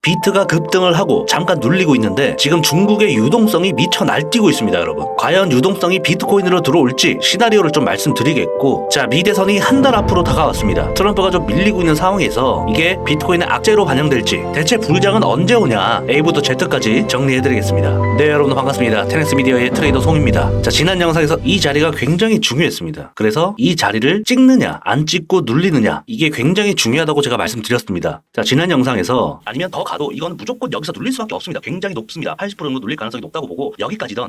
비트가 급등을 하고 잠깐 눌리고 있는데 지금 중국의 유동성이 미쳐 날뛰고 있습니다, 여러분. 과연 유동성이 비트코인으로 들어올지 시나리오를 좀 말씀드리겠고, 자, 미대선이 한 달 앞으로 다가왔습니다. 트럼프가 좀 밀리고 있는 상황에서 이게 비트코인의 악재로 반영될지, 대체 불장은 언제 오냐, A부터 Z까지 정리해드리겠습니다. 네, 여러분 반갑습니다. 테넥스 미디어의 트레이더 송입니다. 자, 지난 영상에서 이 자리가 굉장히 중요했습니다. 그래서 이 자리를 찍느냐 안 찍고 눌리느냐, 이게 굉장히 중요하다고 제가 말씀드렸습니다. 자, 지난 영상에서 아니면 더 가도 이건 무조건 여기서 눌릴 수밖에 없습니다. 굉장히 높습니다. 80% 정도 눌릴 가능성이 높다고 보고, 여기까지든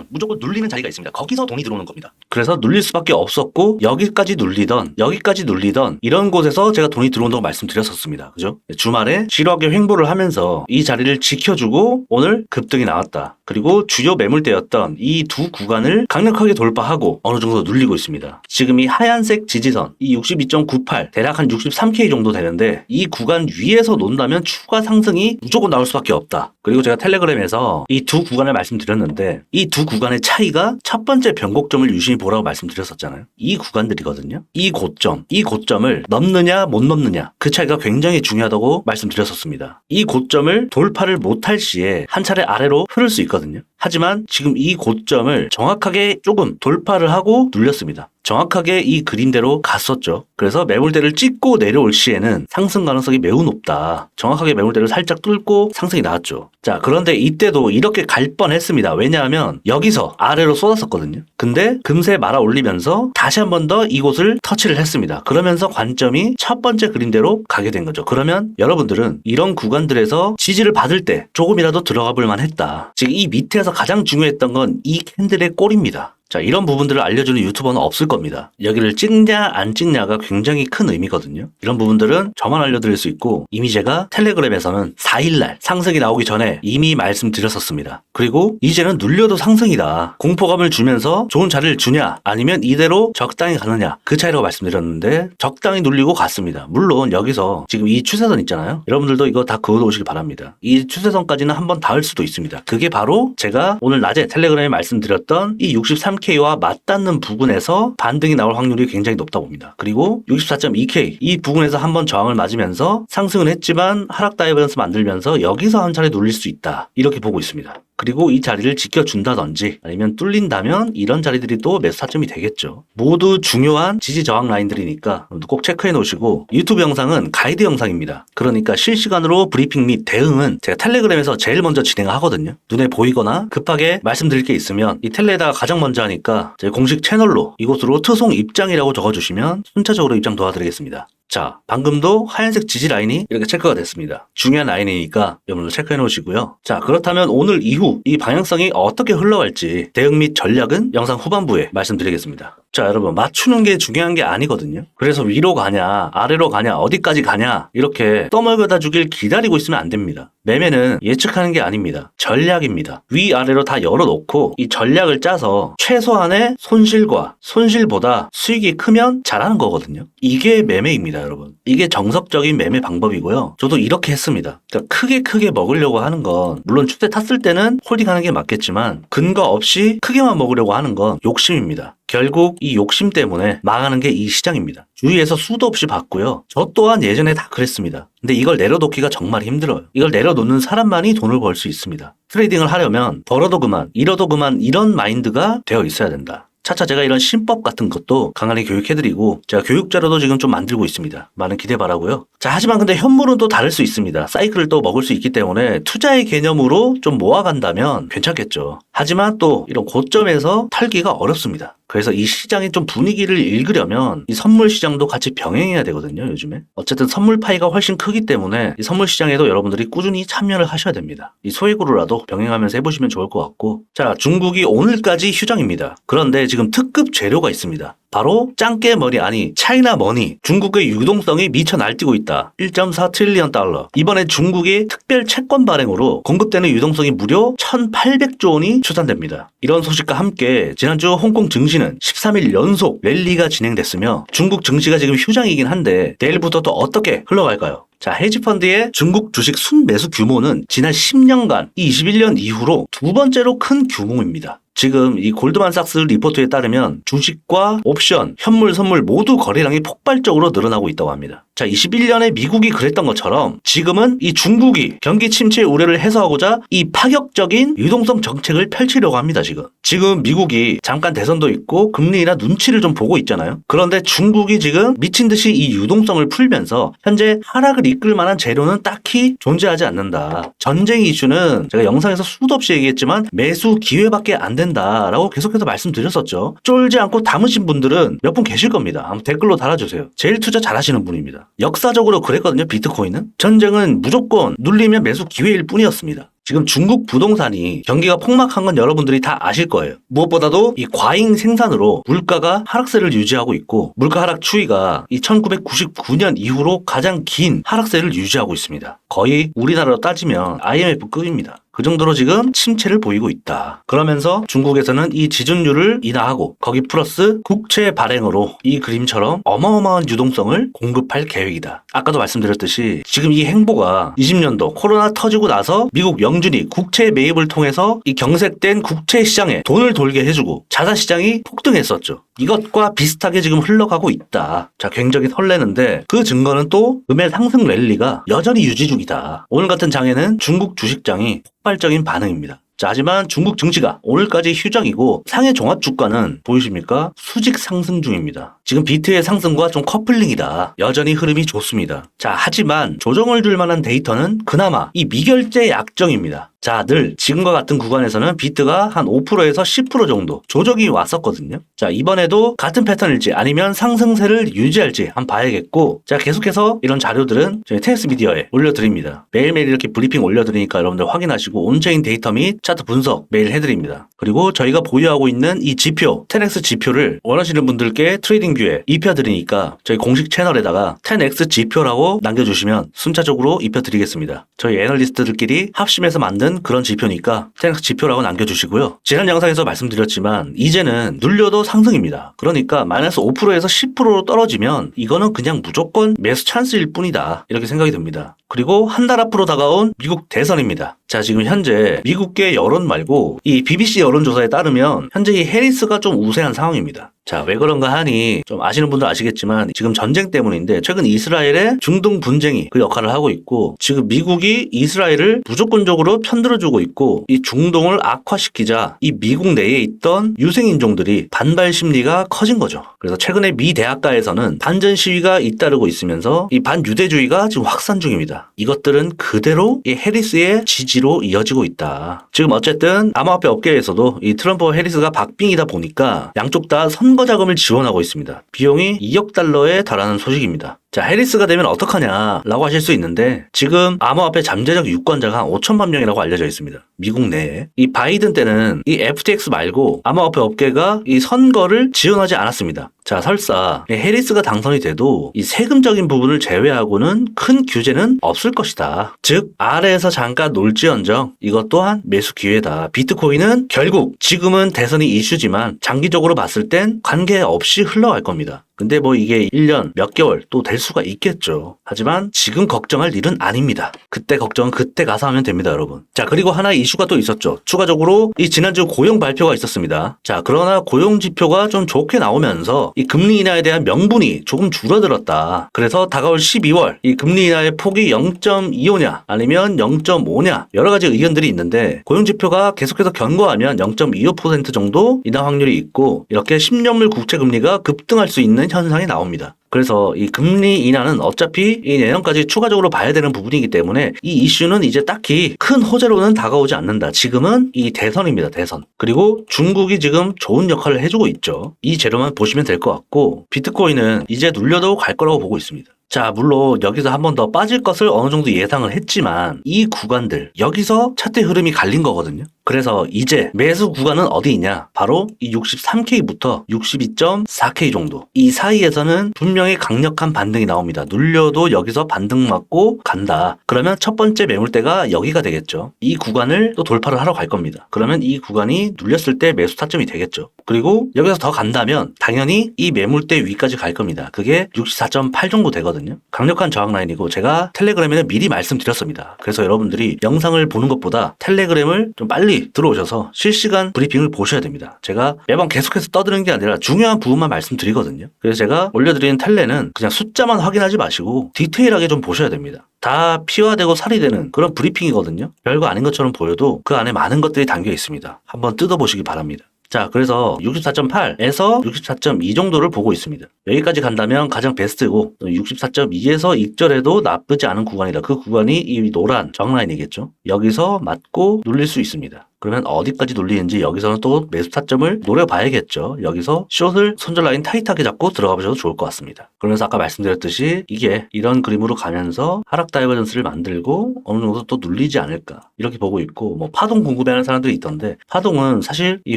무조건 눌리는 자리가 있습니다. 거기서 돈이 들어오는 겁니다. 그래서 눌릴 수밖에 없었고, 여기까지 눌리던 이런 곳에서 제가 돈이 들어온다고 말씀드렸었습니다. 그죠? 주말에 지루하게 횡보를 하면서 이 자리를 지켜주고 오늘 급등이 나왔다. 그리고 주요 매물대였던 이 두 구간을 강력하게 돌파하고 어느 정도 눌리고 있습니다. 지금 이 하얀색 지지선, 이 62.98, 대략 한 63K 정도 되는데, 이 구간 위에서 논다면 추가 상승이 무조건 나올 수밖에 없다. 그리고 제가 텔레그램에서 이 두 구간을 말씀드렸는데, 이 두 구간의 차이가 첫 번째 변곡점을 유심히 보라고 말씀드렸었잖아요. 이 구간들이거든요. 이 고점을 넘느냐 못 넘느냐, 그 차이가 굉장히 중요하다고 말씀드렸었습니다. 이 고점을 돌파를 못할 시에 한 차례 아래로 흐를 수 있거든요. 하지만 지금 이 고점을 정확하게 조금 돌파를 하고 눌렸습니다. 정확하게 이 그림대로 갔었죠. 그래서 매물대를 찍고 내려올 시에는 상승 가능성이 매우 높다. 정확하게 매물대를 살짝 뚫고 상승이 나왔죠. 자, 그런데 이때도 이렇게 갈 뻔했습니다. 왜냐하면 여기서 아래로 쏟았었거든요. 근데 금세 말아 올리면서 다시 한 번 더 이곳을 터치를 했습니다. 그러면서 관점이 첫 번째 그림대로 가게 된 거죠. 그러면 여러분들은 이런 구간들에서 지지를 받을 때 조금이라도 들어가 볼 만했다. 지금 이 밑에서 가장 중요했던 건 이 캔들의 꼴입니다. 자, 이런 부분들을 알려주는 유튜버는 없을 겁니다. 여기를 찍냐 안 찍냐가 굉장히 큰 의미거든요. 이런 부분들은 저만 알려드릴 수 있고, 이미 제가 텔레그램에서는 4일날 상승이 나오기 전에 이미 말씀드렸었습니다. 그리고 이제는 눌려도 상승이다. 공포감을 주면서 좋은 자리를 주냐 아니면 이대로 적당히 가느냐, 그 차이라고 말씀드렸는데 적당히 눌리고 갔습니다. 물론 여기서 지금 이 추세선 있잖아요. 여러분들도 이거 다 그어놓으시기 바랍니다. 이 추세선까지는 한번 닿을 수도 있습니다. 그게 바로 제가 오늘 낮에 텔레그램에 말씀드렸던 이 63K와 맞닿는 부분에서 반등이 나올 확률이 굉장히 높다 봅니다. 그리고 64.2K 이 부분에서 한번 저항을 맞으면서 상승은 했지만 하락 다이버전스 만들면서 여기서 한 차례 눌릴 수 있다, 이렇게 보고 있습니다. 그리고 이 자리를 지켜준다든지 아니면 뚫린다면 이런 자리들이 또 매수 타점이 되겠죠. 모두 중요한 지지 저항 라인들이니까 꼭 체크해 놓으시고, 유튜브 영상은 가이드 영상입니다. 그러니까 실시간으로 브리핑 및 대응은 제가 텔레그램에서 제일 먼저 진행하거든요. 눈에 보이거나 급하게 말씀드릴 게 있으면 이 텔레에다가 가장 먼저 하니까 제 공식 채널로 이곳으로 트송 입장이라고 적어주시면 순차적으로 입장 도와드리겠습니다. 자, 방금도 하얀색 지지 라인이 이렇게 체크가 됐습니다. 중요한 라인이니까 여러분들 체크해 놓으시고요. 자, 그렇다면 오늘 이후 이 방향성이 어떻게 흘러갈지 대응 및 전략은 영상 후반부에 말씀드리겠습니다. 자, 여러분, 맞추는 게 중요한 게 아니거든요. 그래서 위로 가냐 아래로 가냐 어디까지 가냐 이렇게 떠먹여다 주길 기다리고 있으면 안 됩니다. 매매는 예측하는 게 아닙니다. 전략입니다. 위아래로 다 열어놓고 이 전략을 짜서 최소한의 손실보다 수익이 크면 잘하는 거거든요. 이게 매매입니다, 여러분. 이게 정석적인 매매 방법이고요. 저도 이렇게 했습니다. 그러니까 크게 먹으려고 하는 건, 물론 추세 탔을 때는 홀딩하는 게 맞겠지만 근거 없이 크게만 먹으려고 하는 건 욕심입니다. 결국 이 욕심 때문에 망하는 게 이 시장입니다. 주위에서 수도 없이 봤고요. 저 또한 예전에 다 그랬습니다. 근데 이걸 내려놓기가 정말 힘들어요. 이걸 내려놓는 사람만이 돈을 벌 수 있습니다. 트레이딩을 하려면 벌어도 그만, 잃어도 그만, 이런 마인드가 되어 있어야 된다. 차차 제가 이런 신법 같은 것도 강하게 교육해드리고, 제가 교육자료도 지금 좀 만들고 있습니다. 많은 기대 바라고요. 자, 하지만 근데 현물은 또 다를 수 있습니다. 사이클을 또 먹을 수 있기 때문에 투자의 개념으로 좀 모아간다면 괜찮겠죠. 하지만 또 이런 고점에서 털기가 어렵습니다. 그래서 이 시장의 좀 분위기를 읽으려면 이 선물 시장도 같이 병행해야 되거든요, 요즘에. 어쨌든 선물 파이가 훨씬 크기 때문에 이 선물 시장에도 여러분들이 꾸준히 참여를 하셔야 됩니다. 이 소액으로라도 병행하면서 해보시면 좋을 것 같고, 자, 중국이 오늘까지 휴장입니다. 그런데 지금 특급 재료가 있습니다. 바로 짱깨 머니, 아니 차이나 머니, 중국의 유동성이 미쳐 날뛰고 있다. 1.4 트릴리언 달러. 이번에 중국의 특별 채권 발행으로 공급되는 유동성이 무려 1,800조 원이 추산됩니다. 이런 소식과 함께 지난주 홍콩 증시는 13일 연속 랠리가 진행됐으며, 중국 증시가 지금 휴장이긴 한데 내일부터 또 어떻게 흘러갈까요? 자, 헤지펀드의 중국 주식 순매수 규모는 지난 10년간 이 21년 이후로 두 번째로 큰 규모입니다. 지금 이 골드만삭스 리포트에 따르면 주식과 옵션, 현물, 선물 모두 거래량이 폭발적으로 늘어나고 있다고 합니다. 자, 21년에 미국이 그랬던 것처럼 지금은 이 중국이 경기 침체 우려를 해소하고자 이 파격적인 유동성 정책을 펼치려고 합니다. 지금 미국이 잠깐 대선도 있고 금리나 눈치를 좀 보고 있잖아요. 그런데 중국이 지금 미친 듯이 이 유동성을 풀면서 현재 하락을 이끌 만한 재료는 딱히 존재하지 않는다. 전쟁 이슈는 제가 영상에서 수도 없이 얘기했지만 매수 기회밖에 안 된다라고 계속해서 말씀드렸었죠. 쫄지 않고 담으신 분들은 몇 분 계실 겁니다. 한번 댓글로 달아주세요. 제일 투자 잘하시는 분입니다. 역사적으로 그랬거든요. 비트코인은. 전쟁은 무조건 눌리면 매수 기회일 뿐이었습니다. 지금 중국 부동산이 경기가 폭락한 건 여러분들이 다 아실 거예요. 무엇보다도 이 과잉 생산으로 물가가 하락세를 유지하고 있고 물가 하락 추이가 이 1999년 이후로 가장 긴 하락세를 유지하고 있습니다. 거의 우리나라로 따지면 IMF급입니다. 그 정도로 지금 침체를 보이고 있다. 그러면서 중국에서는 이 지준율을 인하하고 거기 플러스 국채 발행으로 이 그림처럼 어마어마한 유동성을 공급할 계획이다. 아까도 말씀드렸듯이 지금 이 행보가 20년도 코로나 터지고 나서 미국 영준이 국채 매입을 통해서 이 경색된 국채 시장에 돈을 돌게 해주고 자산 시장이 폭등했었죠. 이것과 비슷하게 지금 흘러가고 있다. 자, 굉장히 설레는데 그 증거는 또 금의 상승 랠리가 여전히 유지 중이다. 오늘 같은 장에는 중국 주식장이 폭발적인 반응입니다. 자, 하지만 중국 증시가 오늘까지 휴정이고 상해 종합 주가는 보이십니까? 수직 상승 중입니다. 지금 비트의 상승과 좀 커플링이다. 여전히 흐름이 좋습니다. 자, 하지만 조정을 줄 만한 데이터는 그나마 이 미결제 약정입니다. 자, 늘 지금과 같은 구간에서는 비트가 한 5%에서 10% 정도 조정이 왔었거든요. 자, 이번에도 같은 패턴일지 아니면 상승세를 유지할지 한번 봐야겠고, 자, 계속해서 이런 자료들은 저희 테스 미디어에 올려드립니다. 매일매일 이렇게 브리핑 올려드리니까 여러분들 확인하시고 온체인 데이터 및 차트 분석 매일 해드립니다. 그리고 저희가 보유하고 있는 이 지표, 10X 지표를 원하시는 분들께 트레이딩 뷰에 입혀드리니까 저희 공식 채널에다가 10X 지표라고 남겨주시면 순차적으로 입혀드리겠습니다. 저희 애널리스트들끼리 합심해서 만든 그런 지표니까 10X 지표라고 남겨주시고요. 지난 영상에서 말씀드렸지만 이제는 눌려도 상승입니다. 그러니까 마이너스 5%에서 10%로 떨어지면 이거는 그냥 무조건 매수 찬스일 뿐이다. 이렇게 생각이 듭니다. 그리고 한 달 앞으로 다가온 미국 대선입니다. 자, 지금 현재 미국계 여론 말고 이 BBC 여론조사에 따르면 현재 이 해리스가 좀 우세한 상황입니다. 자, 왜 그런가 하니 좀 아시는 분들 아시겠지만 지금 전쟁 때문인데 최근 이스라엘의 중동 분쟁이 그 역할을 하고 있고 지금 미국이 이스라엘을 무조건적으로 편들어주고 있고 이 중동을 악화시키자 이 미국 내에 있던 유생인종들이 반발 심리가 커진 거죠. 그래서 최근에 미 대학가에서는 반전 시위가 잇따르고 있으면서 이 반유대주의가 지금 확산 중입니다. 이것들은 그대로 이 해리스의 지지로 이어지고 있다. 지금 어쨌든 암호화폐 업계에서도 이 트럼프와 해리스가 박빙이다 보니까 양쪽 다 선거 자금을 지원하고 있습니다. 비용이 2억 달러에 달하는 소식입니다. 자, 해리스가 되면 어떡하냐 라고 하실 수 있는데 지금 암호화폐 잠재적 유권자가 한 5천만 명이라고 알려져 있습니다. 미국 내에. 이 바이든 때는 이 FTX 말고 암호화폐 업계가 이 선거를 지원하지 않았습니다. 자, 설사 해리스가 당선이 돼도 이 세금적인 부분을 제외하고는 큰 규제는 없을 것이다. 즉 아래에서 잠깐 놀지언정 이것 또한 매수 기회다. 비트코인은 결국 지금은 대선이 이슈지만 장기적으로 봤을 땐 관계없이 흘러갈 겁니다. 근데 뭐 이게 1년 몇 개월 또 될 수가 있겠죠. 하지만 지금 걱정할 일은 아닙니다. 그때 걱정은 그때 가서 하면 됩니다, 여러분. 자, 그리고 하나의 이슈가 또 있었죠. 추가적으로 이 지난주 고용 발표가 있었습니다. 자, 그러나 고용 지표가 좀 좋게 나오면서 이 금리 인하에 대한 명분이 조금 줄어들었다. 그래서 다가올 12월 이 금리 인하의 폭이 0.25냐 아니면 0.5냐 여러 가지 의견들이 있는데 고용 지표가 계속해서 견고하면 0.25% 정도 인하 확률이 있고 이렇게 10년물 국채 금리가 급등할 수 있는 현상이 나옵니다. 그래서 이 금리 인하는 어차피 이 내년까지 추가적으로 봐야 되는 부분이기 때문에 이 이슈는 이제 딱히 큰 호재로는 다가오지 않는다. 지금은 이 대선입니다. 대선. 그리고 중국이 지금 좋은 역할을 해주고 있죠. 이 재료만 보시면 될 것 같고 비트코인은 이제 눌려도 갈 거라고 보고 있습니다. 자, 물론 여기서 한 번 더 빠질 것을 어느 정도 예상을 했지만 이 구간들 여기서 차트 흐름이 갈린 거거든요. 그래서 이제 매수 구간은 어디 있냐? 바로 이 63K부터 62.4K 정도. 이 사이에서는 분명히 강력한 반등이 나옵니다. 눌려도 여기서 반등 맞고 간다. 그러면 첫 번째 매물대가 여기가 되겠죠. 이 구간을 또 돌파를 하러 갈 겁니다. 그러면 이 구간이 눌렸을 때 매수 타점이 되겠죠. 그리고 여기서 더 간다면 당연히 이 매물대 위까지 갈 겁니다. 그게 64.8 정도 되거든요. 강력한 저항 라인이고 제가 텔레그램에는 미리 말씀드렸습니다. 그래서 여러분들이 영상을 보는 것보다 텔레그램을 좀 빨리 여기 들어오셔서 실시간 브리핑을 보셔야 됩니다. 제가 매번 계속해서 떠드는 게 아니라 중요한 부분만 말씀드리거든요. 그래서 제가 올려드리는 텔레는 그냥 숫자만 확인하지 마시고 디테일하게 좀 보셔야 됩니다. 다 피와 되고 살이 되는 그런 브리핑이거든요. 별거 아닌 것처럼 보여도 그 안에 많은 것들이 담겨 있습니다. 한번 뜯어보시기 바랍니다. 자, 그래서 64.8에서 64.2 정도를 보고 있습니다. 여기까지 간다면 가장 베스트고 64.2에서 익절해도 나쁘지 않은 구간이다. 그 구간이 이 노란 정라인이겠죠. 여기서 맞고 눌릴 수 있습니다. 그러면 어디까지 눌리는지 여기서는 또 매수 타점을 노려봐야겠죠. 여기서 숏을 손절 라인 타이트하게 잡고 들어가 보셔도 좋을 것 같습니다. 그러면서 아까 말씀드렸듯이 이게 이런 그림으로 가면서 하락 다이버전스를 만들고 어느 정도 또 눌리지 않을까 이렇게 보고 있고, 뭐 파동 궁금해하는 사람들이 있던데 파동은 사실 이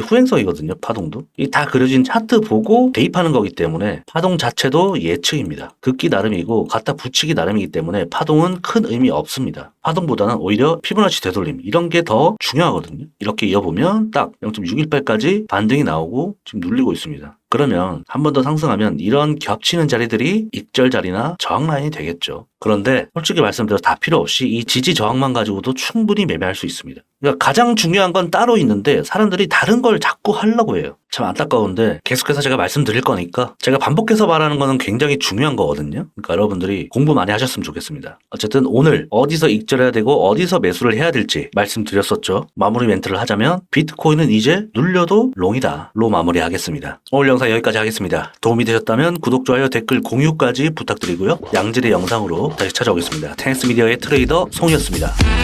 후행성이거든요. 파동도 이 다 그려진 차트 보고 대입하는 거기 때문에 파동 자체도 예측입니다. 긋기 나름이고 갖다 붙이기 나름이기 때문에 파동은 큰 의미 없습니다. 파동보다는 오히려 피보나치 되돌림 이런 게 더 중요하거든요. 이렇게 이어보면 딱 0.618까지 반등이 나오고 지금 눌리고 있습니다. 그러면 한 번 더 상승하면 이런 겹치는 자리들이 익절 자리나 저항 라인이 되겠죠. 그런데 솔직히 말씀드려서 다 필요 없이 이 지지 저항만 가지고도 충분히 매매할 수 있습니다. 그러니까 가장 중요한 건 따로 있는데 사람들이 다른 걸 자꾸 하려고 해요. 참 안타까운데 계속해서 제가 말씀드릴 거니까 제가 반복해서 말하는 거는 굉장히 중요한 거거든요. 그러니까 여러분들이 공부 많이 하셨으면 좋겠습니다. 어쨌든 오늘 어디서 익절해야 되고 어디서 매수를 해야 될지 말씀드렸었죠. 마무리 멘트를 하자면 비트코인은 이제 눌려도 롱이다. 로 마무리하겠습니다. 오늘 영상 여기까지 하겠습니다. 도움이 되셨다면 구독, 좋아요, 댓글, 공유까지 부탁드리고요. 양질의 영상으로 다시 찾아오겠습니다. 테니스 미디어의 트레이더 송이었습니다.